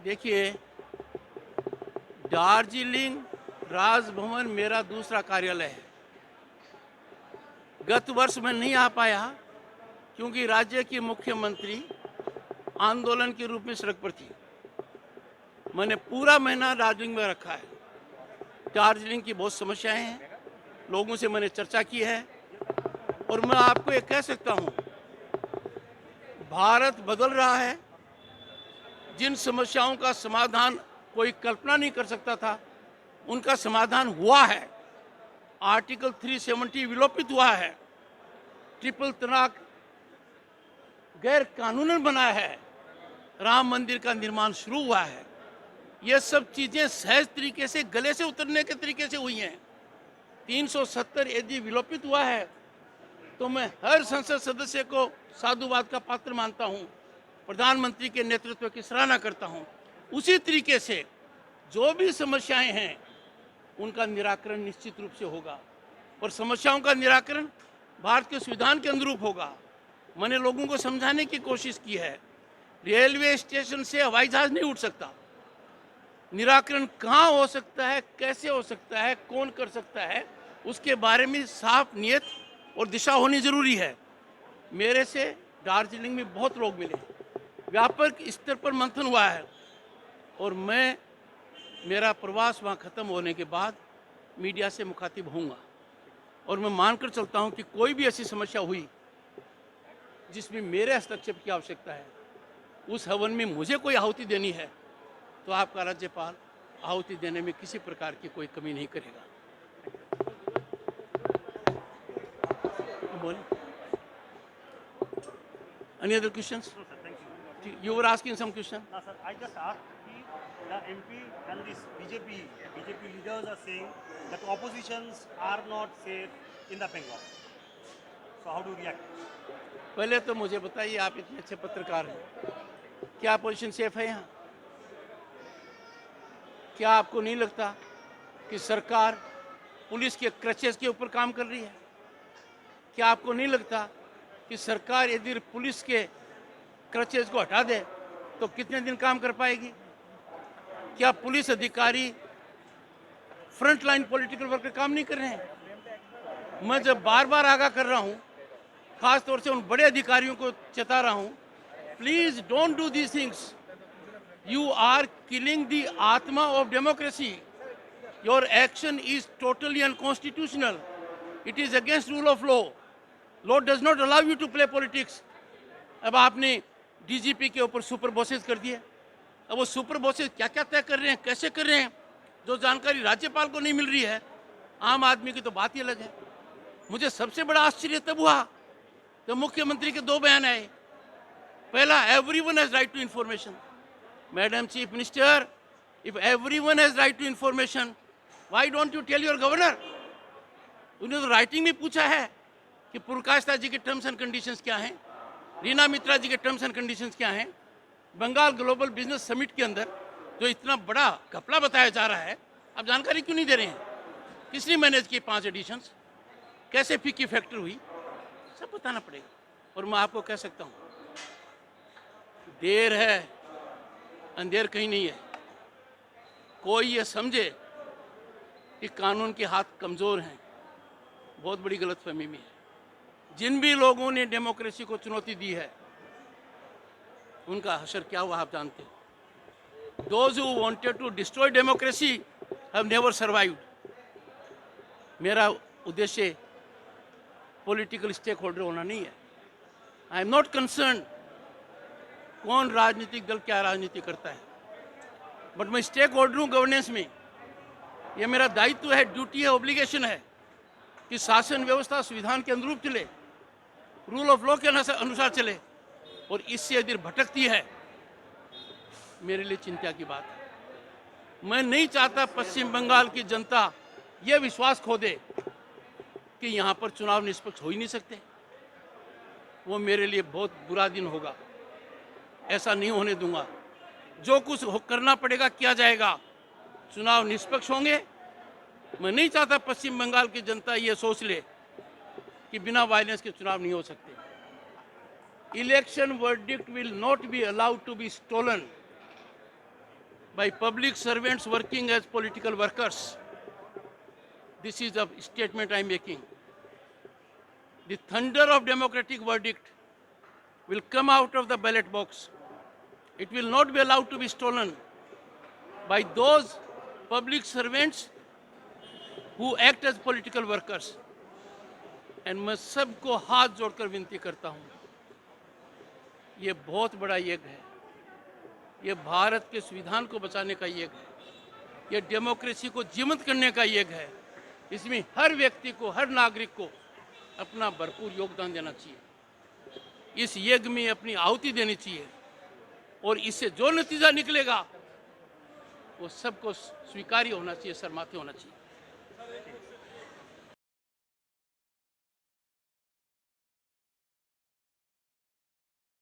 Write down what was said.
देखिए, दार्जिलिंग राजभवन मेरा दूसरा कार्यालय है। गत वर्ष मैं नहीं आ पाया क्योंकि राज्य की मुख्यमंत्री आंदोलन के रूप में सड़क पर थी। मैंने पूरा महीना दार्जिलिंग में रखा है। दार्जिलिंग की बहुत समस्याएं हैं, लोगों से मैंने चर्चा की है और मैं आपको ये कह सकता हूँ, भारत बदल रहा है। जिन समस्याओं का समाधान कोई कल्पना नहीं कर सकता था, उनका समाधान हुआ है। आर्टिकल 370 विलोपित हुआ है। ट्रिपल तलाक गैर कानूनी बना है। राम मंदिर का निर्माण शुरू हुआ है। ये सब चीजें सहज तरीके से गले से उतरने के तरीके से हुई हैं। 370 यदि विलोपित हुआ है तो मैं हर संसद सदस्य को साधुवाद का पात्र मानता हूं, प्रधानमंत्री के नेतृत्व की सराहना करता हूं। उसी तरीके से जो भी समस्याएं हैं उनका निराकरण निश्चित रूप से होगा और समस्याओं का निराकरण भारत के संविधान के अनुरूप होगा। मैंने लोगों को समझाने की कोशिश की है, रेलवे स्टेशन से हवाई जहाज नहीं उठ सकता। निराकरण कहाँ हो सकता है, कैसे हो सकता है, कौन कर सकता है, उसके बारे में साफ नियत और दिशा होनी जरूरी है। मेरे से दार्जिलिंग में बहुत लोग मिले, व्यापक स्तर पर मंथन हुआ है और मेरा प्रवास वहाँ खत्म होने के बाद मीडिया से मुखातिब होऊंगा और मैं मानकर चलता हूँ कि कोई भी ऐसी समस्या हुई जिसमें मेरे हस्तक्षेप की आवश्यकता है, उस हवन में मुझे कोई आहुति देनी है तो आपका राज्यपाल आहुति देने में किसी प्रकार की कोई कमी नहीं करेगा। बोलिए। Any other questions? No, sir, thank you. You were asking some question. No, sir, I just asked the MP and this BJP leaders are saying that oppositions are not safe in the Bengal. So how do you react? पहले तो मुझे बताइए, आप इतने अच्छे पत्रकार हैं, क्या पोजीशन सेफ है यहाँ? क्या आपको नहीं लगता कि सरकार पुलिस के क्रचेस के ऊपर काम कर रही है? क्या आपको नहीं लगता कि सरकार यदि पुलिस के क्रचेस को हटा दे तो कितने दिन काम कर पाएगी? क्या पुलिस अधिकारी फ्रंट लाइन पॉलिटिकल वर्कर काम नहीं कर रहे हैं? मैं जब बार बार आगाह कर रहा हूं, खास तौर से उन बड़े अधिकारियों को चेता रहा हूं, please don't do these things. You are killing the आत्मा of democracy. Your action is totally unconstitutional. It is against rule of law. Law does not allow you to play politics. अब आपने डीजीपी के ऊपर super bosses कर दिए। अब वो super bosses क्या क्या तय कर रहे हैं, कैसे कर रहे हैं, जो जानकारी राज्यपाल को नहीं मिल रही है, आम आदमी की तो बात ही अलग है। मुझे सबसे बड़ा आश्चर्य तब हुआ तो मुख्यमंत्री के दो बयान आए। पहला, everyone has right to information. Madam chief minister, if everyone has right to information, why don't you tell your governor? उन्होंने तो राइटिंग में पूछा है कि पुरकाष्ठा जी के टर्म्स एंड कंडीशंस क्या हैं, रीना मित्रा जी के टर्म्स एंड कंडीशंस क्या हैं। बंगाल ग्लोबल बिजनेस समिट के अंदर जो इतना बड़ा घपला बताया जा रहा है, आप जानकारी क्यों नहीं दे रहे हैं? किसने मैनेज की 5 एडिशंस, कैसे फीकी फैक्टर हुई, सब बताना पड़ेगा। और मैं आपको कह सकता हूँ, देर है अंधेर कहीं नहीं है। कोई ये समझे कि कानून के हाथ कमज़ोर हैं, बहुत बड़ी गलतफहमी में है। जिन भी लोगों ने डेमोक्रेसी को चुनौती दी है उनका हशर क्या हुआ आप जानते हो। Those who wanted to destroy democracy have never survived. मेरा उद्देश्य पॉलिटिकल स्टेक होल्डर होना नहीं है। आई एम नॉट कंसर्न कौन राजनीतिक दल क्या राजनीति करता है, बट मैं स्टेक होल्डर हूँ गवर्नेंस में। यह मेरा दायित्व है, ड्यूटी है, ऑब्लिगेशन है कि शासन व्यवस्था संविधान के अनुरूप चले, रूल ऑफ लॉ के अनुसार चले। और इससे यदि भटकती है, मेरे लिए चिंता की बात है। मैं नहीं चाहता पश्चिम बंगाल की जनता यह विश्वास खो दे कि यहाँ पर चुनाव निष्पक्ष हो ही नहीं सकते। वो मेरे लिए बहुत बुरा दिन होगा। ऐसा नहीं होने दूंगा। जो कुछ करना पड़ेगा किया जाएगा। चुनाव निष्पक्ष होंगे। मैं नहीं चाहता पश्चिम बंगाल की जनता ये सोच ले कि बिना वायलेंस के चुनाव नहीं हो सकते। Election verdict will not be allowed to be stolen. by public servants working as political workers. This is a statement I am making. The thunder of democratic verdict will come out of the ballot box. It will not be allowed to be stolen by those public servants who act as political workers. And मैं सबको हाथ जोड़कर विनती करता हूँ, ये बहुत बड़ा यज्ञ है, ये भारत के संविधान को बचाने का यज्ञ है, ये डेमोक्रेसी को जीवंत करने का यज्ञ है। इसमें हर व्यक्ति को, हर नागरिक को अपना भरपूर योगदान देना चाहिए, इस यज्ञ में अपनी आहुति देनी चाहिए, और इससे जो नतीजा निकलेगा वो सबको स्वीकार्य होना चाहिए, शर्माते होना चाहिए।